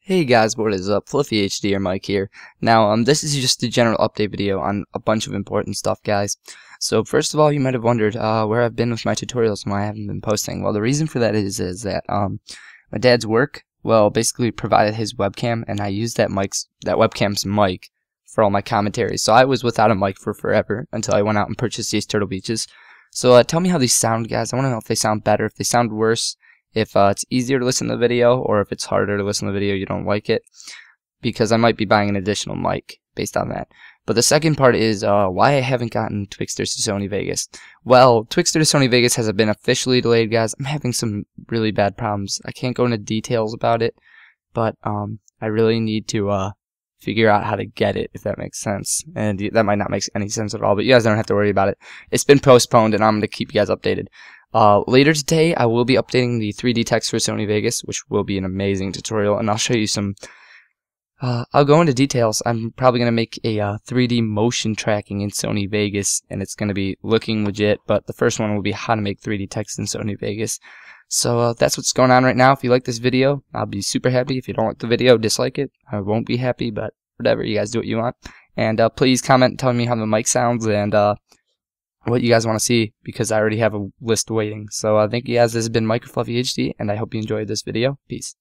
Hey guys, what is up? FluffeyHD or Mike here. Now, this is just a general update video on a bunch of important stuff, guys. So first of all, you might have wondered where I've been with my tutorials and why I haven't been posting. Well, the reason for that is that my dad's work, basically provided his webcam, and I used that webcam's mic for all my commentary. So I was without a mic for forever until I went out and purchased these Turtle Beaches. So tell me how these sound, guys. I want to know if they sound better, if they sound worse, if it's easier to listen to the video, or if it's harder to listen to the video, you don't like it, because I might be buying an additional mic based on that. But the second part is why I haven't gotten Twixters to Sony Vegas. Well, Twixter to Sony Vegas has been officially delayed, guys. I'm having some really bad problems. I can't go into details about it, but I really need to figure out how to get it, if that makes sense. And that might not make any sense at all, but you guys don't have to worry about it. It's been postponed, and I'm going to keep you guys updated. Later today, I will be updating the 3D text for Sony Vegas, which will be an amazing tutorial, and I'll show you some, I'll go into details. I'm probably going to make a 3D motion tracking in Sony Vegas, and it's going to be looking legit, but the first one will be how to make 3D text in Sony Vegas. So that's what's going on right now. If you like this video, I'll be super happy. If you don't like the video, dislike it. I won't be happy, but whatever, you guys do what you want. And please comment telling me how the mic sounds, and what you guys want to see, because I already have a list waiting. So thank you guys. This has been Mike with FluffeyHD, and I hope you enjoyed this video. Peace.